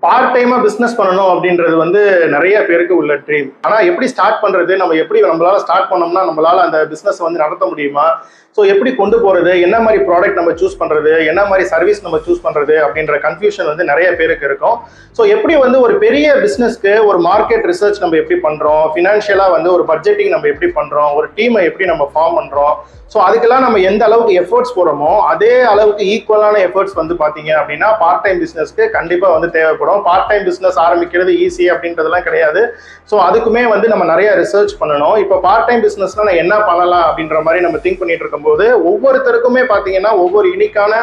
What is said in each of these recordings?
Part டைமா business பண்ணணும் அப்படின்றது வந்து நிறைய பேருக்கு உள்ள ட்ரீம். ஆனா எப்படி ஸ்டார்ட் பண்றது, நம்ம எப்படி நம்மளால ஸ்டார்ட் பண்ணோம்னா நம்மளால அந்த பிசினஸ் வந்து நடத்த முடியுமா, ஸோ எப்படி கொண்டு போறது, என்ன மாதிரி ப்ராடக்ட் நம்ம சூஸ் பண்றது, என்ன மாதிரி சர்வீஸ் நம்ம சூஸ் பண்றது அப்படின்ற கன்ஃபியூஷன் வந்து நிறைய பேருக்கு இருக்கும். ஸோ எப்படி வந்து ஒரு பெரிய பிசினஸ்க்கு ஒரு மார்க்கெட் ரிசர்ச் நம்ம எப்படி பண்றோம், ஃபினான்ஷியலா வந்து ஒரு பட்ஜெட்டிங் நம்ம எப்படி பண்றோம், ஒரு டீமை எப்படி நம்ம ஃபார்ம் பண்றோம், ஸோ அதுக்கெல்லாம் நம்ம எந்த அளவுக்கு எஃபர்ட்ஸ் போடுறோமோ அதே அளவுக்கு ஈக்குவலான எஃபர்ட்ஸ் வந்து பாத்தீங்க அப்படின்னா பார்ட் டைம் பிசினஸ்க்கு கண்டிப்பா வந்து தேவைப்படும். பார்ட் டைம் பிசினஸ் ஆரம்பிக்கிறது ஈஸி அப்படின்றதெல்லாம் கிடையாது. ஸோ அதுக்குமே வந்து நம்ம நிறைய ரிசர்ச் பண்ணணும். இப்போ பார்ட் டைம் பிசினஸ்னா நான் என்ன பண்ணலாம் அப்படின்ற மாதிரி நம்ம திங்க் பண்ணிட்டு இருக்கும்போது ஒவ்வொருத்தருக்குமே பாத்தீங்கன்னா ஒவ்வொரு யூனிக்கான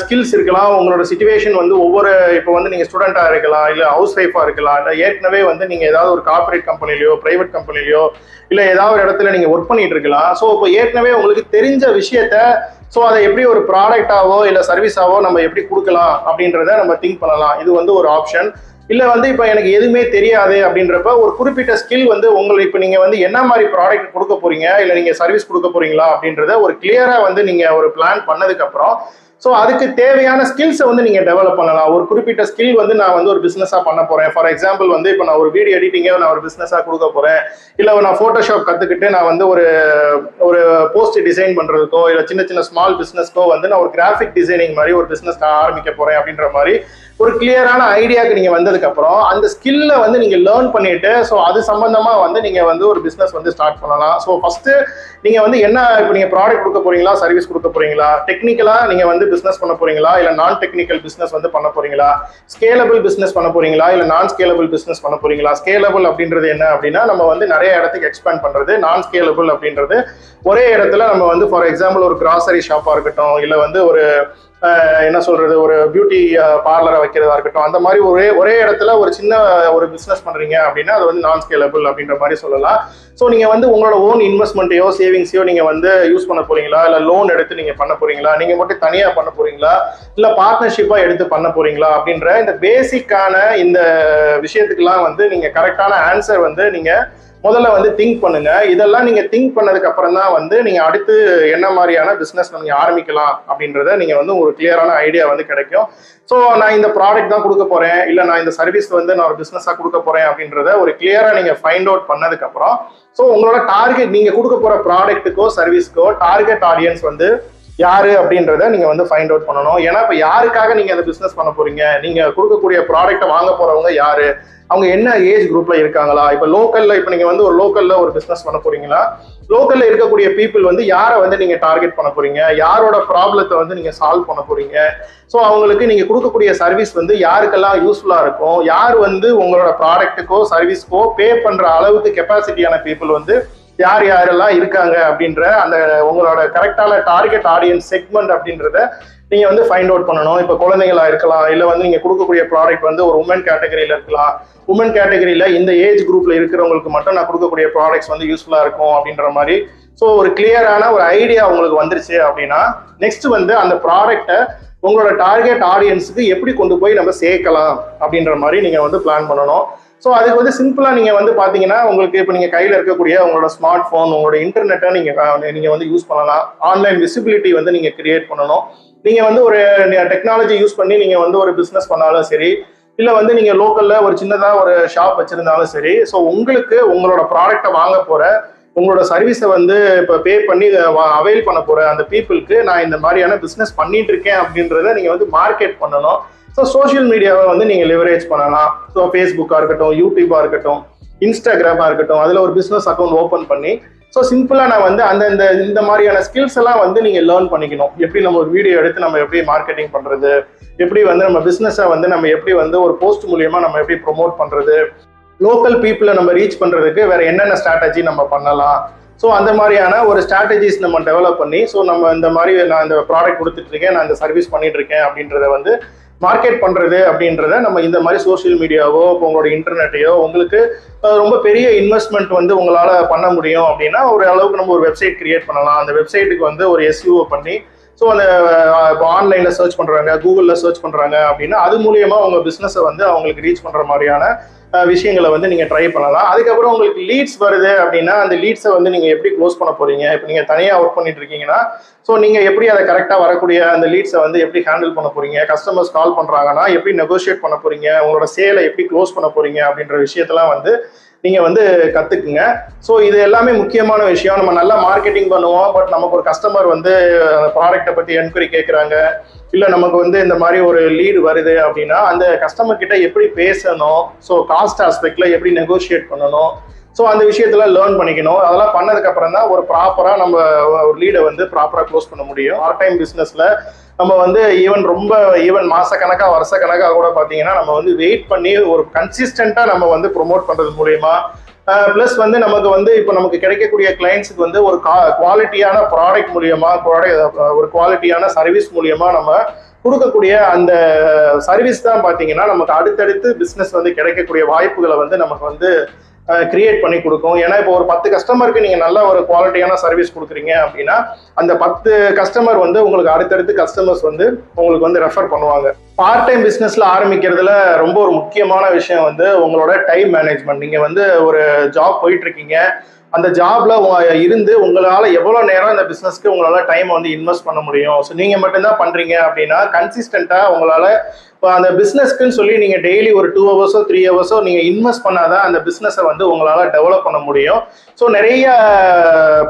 ஸ்கில்ஸ் இருக்கலாம். உங்களோட சிச்சுவேஷன் வந்து ஒவ்வொரு, இப்போ வந்து நீங்க ஸ்டூடெண்டா இருக்கலாம், இல்ல ஹவுஸ் ஒய்ஃபா இருக்கலாம், இல்ல ஏற்கனவே வந்து நீங்க ஏதாவது ஒரு கார்பரேட் கம்பெனிலயோ பிரைவேட் கம்பெனிலயோ இல்ல ஏதாவது ஒரு இடத்துல நீங்க ஒர்க் பண்ணிட்டு இருக்கலாம். ஸோ இப்போ ஏற்கனவே உங்களுக்கு தெரிஞ்ச விஷயத்த ஸோ அதை எப்படி ஒரு ப்ராடக்டாவோ இல்ல சர்வீஸாவோ நம்ம எப்படி கொடுக்கலாம் அப்படின்றத நம்ம திங்க் பண்ணலாம். இது வந்து ஒரு ஆப்ஷன். இல்ல வந்து இப்போ எனக்கு எதுவுமே தெரியாது அப்படின்றப்ப ஒரு குறிப்பிட்ட ஸ்கில் வந்து உங்களுக்கு இப்போ நீங்க வந்து என்ன மாதிரி ப்ராடக்ட் கொடுக்க போறீங்க இல்ல நீங்க சர்வீஸ் கொடுக்க போறீங்களா அப்படின்றத ஒரு கிளியரா வந்து நீங்க ஒரு பிளான் பண்ணதுக்கு அப்புறம் ஸோ அதுக்கு தேவையான ஸ்கில்ஸை வந்து நீங்க டெவலப் பண்ணலாம். ஒரு குறிப்பிட்ட ஸ்கில் வந்து நான் வந்து ஒரு பிசினஸா பண்ண போறேன். ஃபார் எக்ஸாம்பிள் வந்து இப்போ நான் ஒரு வீடியோ எடிட்டிங்கை நான் ஒரு பிசினஸா கொடுக்க போறேன், இல்ல நான் போட்டோஷாப் கத்துக்கிட்டு நான் வந்து ஒரு போஸ்ட் டிசைன் பண்றதுக்கோ இல்ல சின்ன சின்ன ஸ்மால் பிசினஸ்க்கோ வந்து நான் ஒரு கிராஃபிக் டிசைனிங் மாதிரி ஒரு பிசினஸ் ஆரம்பிக்க போறேன் அப்படின்ற மாதிரி ஒரு கிளியரான ஐடியாவுக்கு நீங்க வந்ததுக்கு அப்புறம் அந்த ஸ்கில்ல வந்து நீங்க லேர்ன் பண்ணிட்டு ஸோ அது சம்பந்தமா வந்து நீங்க வந்து ஒரு பிசினஸ் வந்து ஸ்டார்ட் பண்ணலாம். ஸோ ஃபர்ஸ்ட் நீங்க வந்து என்ன, இப்போ நீங்க ப்ராடக்ட் கொடுக்க போறீங்களா, சர்வீஸ் கொடுக்க போறீங்களா, டெக்னிக்கலா நீங்க வந்து பிசினஸ் பண்ண போறீங்களா இல்ல நான் டெக்னிக்கல் பிசினஸ் வந்து பண்ண போறீங்களா, ஸ்கேலபிள் பிசினஸ் பண்ண போறீங்களா இல்ல நான் ஸ்கேலபிள் பிசினஸ் பண்ண போறீங்களா. ஸ்கேலபிள் அப்படின்றது என்ன அப்படின்னா நம்ம வந்து நிறைய இடத்துக்கு எக்ஸ்பேண்ட் பண்றது. நான் ஸ்கேலபிள் அப்படின்றது ஒரே இடத்துல நம்ம வந்து ஃபார் எக்ஸாம்பிள் ஒரு கிராசரி ஷாப்பா இருக்கட்டும் இல்ல வந்து ஒரு என்ன சொல்றது ஒரு பியூட்டி பார்லரை வைக்கிறதா இருக்கட்டும், அந்த மாதிரி ஒரே இடத்துல ஒரு சின்ன ஒரு பிசினஸ் பண்றீங்க அப்படின்னா அது வந்து நான் ஸ்கேலபிள் அப்படின்ற மாதிரி சொல்லலாம். ஸோ நீங்க வந்து உங்களோட ஓன் இன்வெஸ்ட்மெண்ட்டையோ சேவிங்ஸையோ நீங்க வந்து யூஸ் பண்ண போறீங்களா இல்ல லோன் எடுத்து நீங்க பண்ண போறீங்களா, நீங்க மட்டும் தனியா பண்ண போறீங்களா இல்ல பார்ட்னர்ஷிப்பா எடுத்து பண்ண போறீங்களா அப்படின்ற இந்த பேசிக்கான இந்த விஷயத்துக்கெல்லாம் வந்து நீங்க கரெக்டான ஆன்சர் வந்து நீங்க முதல்ல வந்து திங்க் பண்ணுங்க. இதெல்லாம் நீங்க திங்க் பண்ணதுக்கு அப்புறம் தான் வந்து நீங்க அடுத்து என்ன மாதிரியான பிசினஸ் நீங்க ஆரம்பிக்கலாம் அப்படின்றத நீங்க வந்து ஒரு கிளியரான ஐடியா வந்து கிடைக்கும். ஸோ நான் இந்த ப்ராடக்ட் தான் கொடுக்க போறேன் இல்ல நான் இந்த சர்வீஸ் வந்து நான் ஒரு பிசினஸா கொடுக்க போறேன் அப்படின்றத ஒரு கிளியரா நீங்க ஃபைண்ட் அவுட் பண்ணதுக்கு அப்புறம் ஸோ உங்களோட டார்கெட், நீங்க கொடுக்க போற ப்ராடக்ட்டுக்கோ சர்வீஸ்க்கோ டார்கெட் ஆடியன்ஸ் வந்து யாரு அப்படின்றத நீங்க வந்து ஃபைண்ட் அவுட் பண்ணணும். ஏன்னா இப்ப யாருக்காக நீங்க அந்த பிசினஸ் பண்ண போறீங்க, நீங்க கொடுக்கக்கூடிய ப்ராடக்ட்டை வாங்க போறவங்க யாரு, அவங்க என்ன ஏஜ் குரூப்ல இருக்காங்களா, இப்ப லோக்கல்ல இப்ப நீங்க வந்து ஒரு லோக்கல்ல ஒரு பிசினஸ் பண்ண போறீங்களா, லோக்கல்ல இருக்கக்கூடிய பீப்புள் வந்து யாரை வந்து நீங்க டார்கெட் பண்ண போறீங்க, யாரோட ப்ராப்ளத்தை வந்து நீங்க சால்வ் பண்ண போறீங்க, ஸோ அவங்களுக்கு நீங்க கொடுக்கக்கூடிய சர்வீஸ் வந்து யாருக்கெல்லாம் யூஸ்ஃபுல்லா இருக்கும், யார் வந்து உங்களோட ப்ராடக்ட்டுக்கோ சர்வீஸ்க்கோ பே பண்ற அளவுக்கு கெப்பாசிட்டியான பீப்புள் வந்து யார் யாரெல்லாம் இருக்காங்க அப்படின்ற அந்த உங்களோட கரெக்டான டார்கெட் ஆடியன்ஸ் செக்மெண்ட் அப்படின்றத நீங்க வந்து ஃபைண்ட் அவுட் பண்ணணும். இப்போ குழந்தைங்களா இருக்கலாம் இல்ல வந்து நீங்க கொடுக்கக்கூடிய ப்ராடக்ட் வந்து ஒரு உமன் கேட்டகரியில இருக்கலாம். உமன் கேட்டகரியில இந்த ஏஜ் குரூப்ல இருக்கிறவங்களுக்கு மட்டும் நான் கொடுக்கக்கூடிய ப்ராடக்ட்ஸ் வந்து யூஸ்ஃபுல்லா இருக்கும் அப்படின்ற மாதிரி ஸோ ஒரு கிளியரான ஒரு ஐடியா உங்களுக்கு வந்துருச்சு அப்படின்னா நெக்ஸ்ட் வந்து அந்த ப்ராடக்டை உங்களோட டார்கெட் ஆடியன்ஸுக்கு எப்படி கொண்டு போய் நம்ம சேர்க்கலாம் அப்படின்ற மாதிரி நீங்க வந்து பிளான் பண்ணணும். ஸோ அதுக்கு வந்து சிம்பிளா நீங்க வந்து பாத்தீங்கன்னா உங்களுக்கு இப்போ நீங்க கையில இருக்கக்கூடிய உங்களோட ஸ்மார்ட் போன் உங்களோட இன்டர்நெட்டை நீங்க வந்து யூஸ் பண்ணலாம். ஆன்லைன் விசிபிலிட்டி வந்து நீங்க கிரியேட் பண்ணணும். நீங்க வந்து ஒரு டெக்னாலஜி யூஸ் பண்ணி நீங்க வந்து ஒரு பிசினஸ் பண்ணாலும் சரி இல்ல வந்து நீங்க லோக்கல்ல ஒரு சின்னதா ஒரு ஷாப் வச்சிருந்தாலும் சரி, ஸோ உங்களுக்கு உங்களோட ப்ராடக்டை வாங்க போற உங்களோட சர்வீஸை வந்து இப்போ பே பண்ணி அவைல் பண்ண போற அந்த பீப்புளுக்கு நான் இந்த மாதிரியான பிசினஸ் பண்ணிட்டு இருக்கேன் அப்படின்றத நீங்க வந்து மார்க்கெட் பண்ணணும். ஸோ சோஷியல் மீடியாவை வந்து நீங்க லிவரேஜ் பண்ணலாம். ஸோ ஃபேஸ்புக்கா இருக்கட்டும், யூடியூபா இருக்கட்டும், இன்ஸ்டாகிராமா இருக்கட்டும், அதுல ஒரு பிசினஸ் அக்கௌண்ட் ஓப்பன் பண்ணி ஸோ சிம்பிளா நான் வந்து இந்த மாதிரியான ஸ்கில்ஸ் எல்லாம் வந்து நீங்க லேர்ன் பண்ணிக்கணும். எப்படி நம்ம ஒரு வீடியோ எடுத்து நம்ம எப்படி மார்க்கெட்டிங் பண்றது, எப்படி வந்து நம்ம பிசினஸை வந்து நம்ம எப்படி வந்து ஒரு போஸ்ட் மூலியமா நம்ம எப்படி ப்ரொமோட் பண்றது, லோக்கல் பீப்புளை நம்ம ரீச் பண்றதுக்கு வேற என்னென்ன ஸ்ட்ராட்டஜி நம்ம பண்ணலாம். ஸோ அந்த மாதிரியான ஒரு ஸ்ட்ராட்டஜிஸ் நம்ம டெவலப் பண்ணி ஸோ நம்ம இந்த மாதிரி நான் இந்த ப்ராடக்ட் கொடுத்துட்டு இருக்கேன், நான் இந்த சர்வீஸ் பண்ணிட்டு இருக்கேன் அப்படின்றத வந்து மார்க்கெட் பண்றது அப்படின்றத நம்ம இந்த மாதிரி சோசியல் மீடியாவோ இப்போ உங்களோட இன்டர்நெட்டையோ உங்களுக்கு ரொம்ப பெரிய இன்வெஸ்ட்மெண்ட் வந்து உங்களால பண்ண முடியும் அப்படின்னா ஒரு அளவுக்கு நம்ம ஒரு வெப்சைட் கிரியேட் பண்ணலாம். அந்த வெப்சைட்டுக்கு வந்து ஒரு SEO பண்ணி ஸோ அந்த இப்போ ஆன்லைனில் சர்ச் பண்ணுறாங்க, கூகுளில் சர்ச் பண்ணுறாங்க அப்படின்னா அது மூலியமாக உங்கள் பிஸ்னஸை வந்து அவங்களுக்கு ரீச் பண்ணுற மாதிரியான விஷயங்களை வந்து நீங்கள் ட்ரை பண்ணலாம். அதுக்கப்புறம் உங்களுக்கு லீட்ஸ் வருது அப்படின்னா அந்த லீட்ஸை வந்து நீங்கள் எப்படி க்ளோஸ் பண்ண போகிறீங்க? இப்போ நீங்கள் தனியாக ஒர்க் பண்ணிட்டு இருக்கீங்கன்னா ஸோ நீங்கள் எப்படி அதை கரெக்டாக வரக்கூடிய அந்த லீட்ஸை வந்து எப்படி ஹேண்டில் பண்ண போகிறீங்க? கஸ்டமர்ஸ் கால் பண்ணுறாங்கன்னா எப்படி நெகோஷியேட் பண்ண போகிறீங்க? உங்களோட சேலை எப்படி க்ளோஸ் பண்ண போகிறீங்க அப்படின்ற விஷயத்தெல்லாம் வந்து நீங்கள் வந்து கற்றுக்குங்க. ஸோ இது எல்லாமே முக்கியமான விஷயம். நம்ம நல்லா மார்க்கெட்டிங் பண்ணுவோம், பட் நமக்கு ஒரு கஸ்டமர் வந்து ப்ராடக்ட்டை பற்றி என்கொயரி கேட்குறாங்க, இல்லை நமக்கு வந்து இந்த மாதிரி ஒரு லீடு வருது அப்படின்னா அந்த கஸ்டமர் கிட்ட எப்படி பேசணும், ஸோ காஸ்ட் ஆஸ்பெக்டில் எப்படி நெகோஷியேட் பண்ணணும், ஸோ அந்த விஷயத்தில் லேர்ன் பண்ணிக்கணும். அதெல்லாம் பண்ணதுக்கப்புறம் தான் ஒரு ப்ராப்பராக நம்ம ஒரு லீடை வந்து ப்ராப்பராக க்ளோஸ் பண்ண முடியும். பார்ட் டைம் பிஸ்னஸில் நம்ம வந்து ஈவன் மாசக்கணக்காக வருஷக்கணக்காக கூட பார்த்தீங்கன்னா நம்ம வந்து வெயிட் பண்ணி ஒரு கன்சிஸ்டண்ட்டாக நம்ம வந்து ப்ரொமோட் பண்ணுறது மூலயமா ப்ளஸ் வந்து நமக்கு வந்து இப்போ நமக்கு கிடைக்கக்கூடிய கிளைண்ட்ஸுக்கு வந்து ஒரு குவாலிட்டியான ப்ராடக்ட் மூலியமா ஒரு குவாலிட்டியான சர்வீஸ் மூலியமா நம்ம கொடுக்கக்கூடிய அந்த சர்வீஸ் தான் பார்த்தீங்கன்னா நமக்கு அடுத்தடுத்து பிஸ்னஸ் வந்து கிடைக்கக்கூடிய வாய்ப்புகளை வந்து நமக்கு வந்து கிரியேட் பண்ணி கொடுக்கும். ஏன்னா இப்போ ஒரு 10 கஸ்டமருக்கு நீங்கள் நல்ல ஒரு குவாலிட்டியான சர்வீஸ் கொடுக்குறீங்க அப்படின்னா அந்த 10 கஸ்டமர் வந்து உங்களுக்கு அடுத்தடுத்து கஸ்டமர்ஸ் வந்து உங்களுக்கு வந்து ரெஃபர் பண்ணுவாங்க. பார்ட் டைம் பிஸ்னஸில் ஆரம்பிக்கிறதுல ரொம்ப ஒரு முக்கியமான விஷயம் வந்து உங்களோட டைம் மேனேஜ்மெண்ட். நீங்கள் வந்து ஒரு ஜாப் போயிட்டு இருக்கீங்க, அந்த ஜாப்ல இருந்து உங்களால் எவ்வளோ நேரம் இந்த பிஸ்னஸ்க்கு உங்களால் டைம் வந்து இன்வெஸ்ட் பண்ண முடியும். ஸோ நீங்கள் மட்டும்தான் பண்ணுறீங்க அப்படின்னா கன்சிஸ்டண்ட்டாக உங்களால் இப்போ அந்த பிஸ்னஸ்க்குன்னு சொல்லி நீங்கள் டெய்லி ஒரு 2 ஹவர்ஸோ 3 ஹவர்ஸோ நீங்கள் இன்வெஸ்ட் பண்ணாதான் அந்த பிஸ்னஸை வந்து உங்களால் டெவலப் பண்ண முடியும். ஸோ நிறைய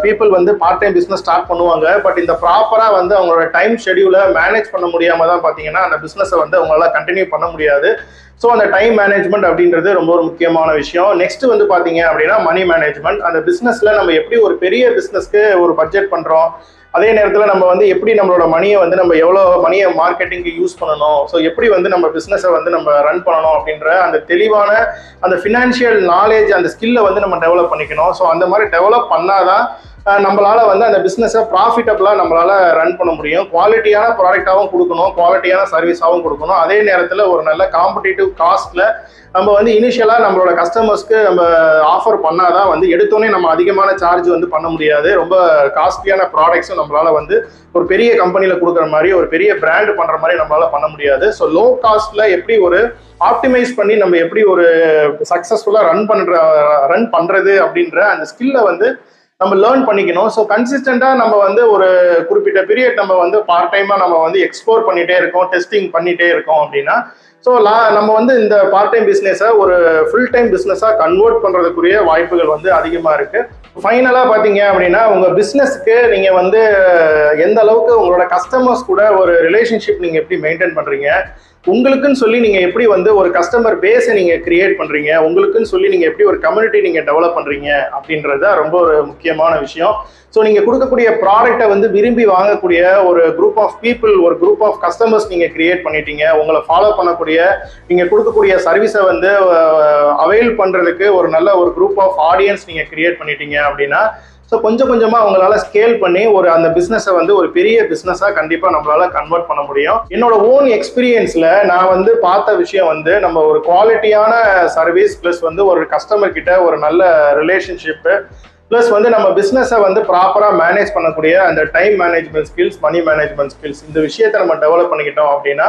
பீப்புள் வந்து பார்ட் டைம் பிஸ்னஸ் ஸ்டார்ட் பண்ணுவாங்க, பட் இந்த ப்ராப்பராக வந்து அவங்களோட டைம் ஷெடியூலை மேனேஜ் பண்ண முடியாமல் தான் பார்த்தீங்கன்னா அந்த பிஸ்னஸை வந்து அவங்களால கண்டினியூ பண்ண முடியாது. ஸோ அந்த டைம் மேனேஜ்மெண்ட் அப்படின்றது ரொம்ப ஒரு முக்கியமான விஷயம். நெக்ஸ்ட் வந்து பார்த்தீங்க அப்படின்னா மணி மேனேஜ்மெண்ட். அந்த பிஸ்னஸில் நம்ம எப்படி ஒரு பெரிய பிஸ்னஸ்க்கு ஒரு பட்ஜெட் பண்ணுறோம், அதே நேரத்தில் நம்ம வந்து எப்படி நம்மளோட மணியை வந்து நம்ம எவ்வளோ மணியை மார்க்கெட்டிங்க்கு யூஸ் பண்ணணும், ஸோ எப்படி வந்து நம்ம பிஸ்னஸை வந்து நம்ம ரன் பண்ணணும் அப்படின்ற அந்த தெளிவான அந்த ஃபினான்ஷியல் நாலேஜ் அந்த ஸ்கில்லை வந்து நம்ம டெவலப் பண்ணிக்கணும். ஸோ அந்த மாதிரி டெவலப் பண்ணாதான் நம்மளால வந்து அந்த பிஸ்னஸை ப்ராஃபிட்டபிளாக நம்மளால ரன் பண்ண முடியும். குவாலிட்டியான ப்ராடக்டாகவும் கொடுக்கணும், குவாலிட்டியான சர்வீஸாகவும் கொடுக்கணும். அதே நேரத்தில் ஒரு நல்ல காம்படிட்டிவ் காஸ்ட்ல நம்ம வந்து இனிஷியலாக நம்மளோட கஸ்டமர்ஸ்க்கு நம்ம ஆஃபர் பண்ணாதான் வந்து எடுத்தோடனே நம்ம அதிகமான சார்ஜ் வந்து பண்ண முடியாது. ரொம்ப காஸ்ட்லியான ப்ராடக்ட்ஸும் நம்மளால வந்து ஒரு பெரிய கம்பெனியில் கொடுக்குற மாதிரி ஒரு பெரிய பிராண்ட் பண்ணுற மாதிரி நம்மளால பண்ண முடியாது. ஸோ லோ காஸ்ட்ல எப்படி ஒரு ஆப்டிமைஸ் பண்ணி நம்ம எப்படி ஒரு சக்ஸஸ்ஃபுல்லாக ரன் பண்ணுறது அப்படின்ற அந்த ஸ்கில்லை வந்து நம்ம லேர்ன் பண்ணிக்கணும். ஸோ கன்சிஸ்டண்டாக நம்ம வந்து ஒரு குறிப்பிட்ட பீரியட் நம்ம வந்து பார்ட் டைமாக நம்ம வந்து எக்ஸ்ப்ளோர் பண்ணிகிட்டே இருக்கோம், டெஸ்டிங் பண்ணிகிட்டே இருக்கோம் அப்படின்னா ஸோ நம்ம வந்து இந்த பார்ட் டைம் பிஸ்னஸை ஒரு ஃபுல் டைம் பிஸ்னஸாக கன்வெர்ட் பண்ணுறதுக்குரிய வாய்ப்புகள் வந்து அதிகமாக இருக்குது. ஃபைனலாக பார்த்தீங்க அப்படின்னா உங்கள் பிஸ்னஸ்க்கு நீங்கள் வந்து எந்த அளவுக்கு உங்களோட கஸ்டமர்ஸ் கூட ஒரு ரிலேஷன்ஷிப் நீங்கள் எப்படி மெயின்டைன் பண்ணுறீங்க, உங்களுக்குன்னு சொல்லி நீங்கள் எப்படி வந்து ஒரு கஸ்டமர் பேஸை நீங்கள் கிரியேட் பண்ணுறீங்க, உங்களுக்குன்னு சொல்லி நீங்கள் எப்படி ஒரு கம்யூனிட்டி நீங்கள் டெவலப் பண்ணுறீங்க அப்படின்றது ரொம்ப ஒரு முக்கியமான விஷயம். ஸோ நீங்கள் கொடுக்கக்கூடிய ப்ராடக்டை வந்து விரும்பி வாங்கக்கூடிய ஒரு குரூப் ஆஃப் பீப்புள், ஒரு குரூப் ஆஃப் கஸ்டமர்ஸ் நீங்கள் கிரியேட் பண்ணிட்டீங்க. உங்களை ஃபாலோ பண்ணக்கூடிய நீங்கள் கொடுக்கக்கூடிய சர்வீஸை வந்து அவைல் பண்ணுறதுக்கு ஒரு நல்ல ஒரு குரூப் ஆஃப் ஆடியன்ஸ் நீங்கள் கிரியேட் பண்ணிட்டீங்க அப்படின்னா ஸோ கொஞ்சம் கொஞ்சமாக அவங்களால ஸ்கேல் பண்ணி ஒரு அந்த பிஸ்னஸை வந்து ஒரு பெரிய பிஸ்னஸாக கண்டிப்பாக நம்மளால கன்வெர்ட் பண்ண முடியும். என்னோட ஓன் எக்ஸ்பீரியன்ஸில் நான் வந்து பார்த்த விஷயம் வந்து நம்ம ஒரு குவாலிட்டியான சர்வீஸ் ப்ளஸ் வந்து ஒரு கஸ்டமர் கிட்ட ஒரு நல்ல ரிலேஷன்ஷிப்பு ப்ளஸ் வந்து நம்ம பிஸ்னஸை வந்து ப்ராப்பராக மேனேஜ் பண்ணக்கூடிய அந்த time management skills, money management skills, இந்த விஷயத்தை நம்ம டெவலப் பண்ணிக்கிட்டோம் அப்படின்னா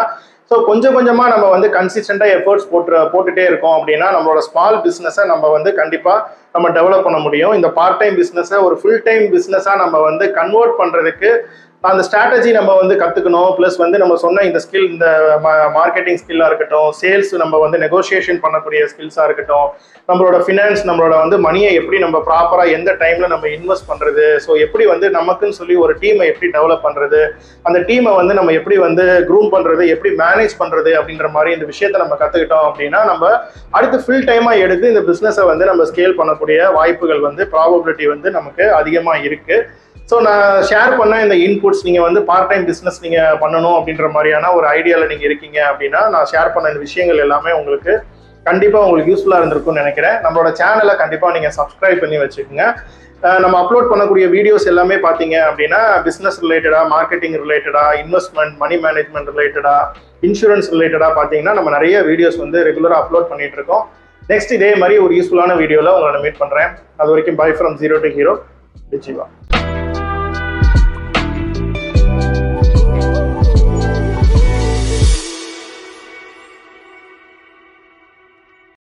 ஸோ கொஞ்சம் கொஞ்சமாக நம்ம வந்து கன்சிஸ்டண்டாக எஃபர்ட்ஸ் போட்டுகிட்டே இருக்கோம் அப்படின்னா நம்மளோட ஸ்மால் பிஸ்னஸை நம்ம வந்து கண்டிப்பாக நம்ம டெவலப் பண்ண முடியும். இந்த பார்ட் டைம் பிஸ்னஸை ஒரு ஃபுல் டைம் பிஸ்னஸாக நம்ம வந்து கன்வெர்ட் பண்ணுறதுக்கு அந்த ஸ்ட்ராட்டஜி நம்ம வந்து கற்றுக்கணும். ப்ளஸ் வந்து நம்ம சொன்ன இந்த ஸ்கில், இந்த மார்க்கெட்டிங் ஸ்கில்லாக இருக்கட்டும், சேல்ஸ் நம்ம வந்து நெகோஷியேஷன் பண்ணக்கூடிய ஸ்கில்ஸாக இருக்கட்டும், நம்மளோட ஃபினான்ஸ், நம்மளோட வந்து மணியை எப்படி நம்ம ப்ராப்பராக எந்த டைமில் நம்ம இன்வெஸ்ட் பண்ணுறது, ஸோ எப்படி வந்து நமக்குன்னு சொல்லி ஒரு டீமை எப்படி டெவலப் பண்ணுறது, அந்த டீமை வந்து நம்ம எப்படி வந்து க்ரூம் பண்ணுறது, எப்படி மேனேஜ் பண்ணுறது அப்படின்ற மாதிரி இந்த விஷயத்தை நம்ம கற்றுக்கிட்டோம் அப்படின்னா நம்ம அடுத்து ஃபுல் டைமாக எடுத்து இந்த பிஸ்னஸை வந்து நம்ம ஸ்கேல் பண்ணக்கூடிய வாய்ப்புகள் வந்து ப்ராபபிலிட்டி வந்து நமக்கு அதிகமாக இருக்குது. ஸோ நான் ஷேர் பண்ண இந்த இன்புட்ஸ் நீங்கள் வந்து பார்ட் டைம் பிஸ்னஸ் நீங்கள் பண்ணணும் அப்படின்ற மாதிரியான ஒரு ஐடியாவில் நீங்கள் இருக்கீங்க அப்படின்னா நான் ஷேர் பண்ண இந்த விஷயங்கள் எல்லாமே உங்களுக்கு கண்டிப்பாக உங்களுக்கு யூஸ்ஃபுல்லாக இருந்திருக்கும்னு நினைக்கிறேன். நம்மளோட சேனலை கண்டிப்பாக நீங்கள் சப்ஸ்கிரைப் பண்ணி வச்சுக்கோங்க. நம்ம அப்லோட் பண்ணக்கூடிய வீடியோஸ் எல்லாமே பார்த்தீங்க அப்படின்னா பிஸ்னஸ் ரிலேட்டடாக, மார்க்கெட்டிங் ரிலேட்டடாக, இன்வெஸ்ட்மெண்ட், மணி மேனேஜ்மெண்ட் ரிலேட்டடாக, இன்சூரன்ஸ் ரிலேட்டடாக பார்த்தீங்கன்னா நம்ம நிறைய வீடியோஸ் வந்து ரெகுலராக அப்லோட் பண்ணிட்டு இருக்கோம். நெக்ஸ்ட் இதே மாதிரி ஒரு யூஸ்ஃபுல்லான வீடியோவில் உங்களை மீட் பண்ணுறேன். அது வரைக்கும் by from 0 to Hero, Jeeva.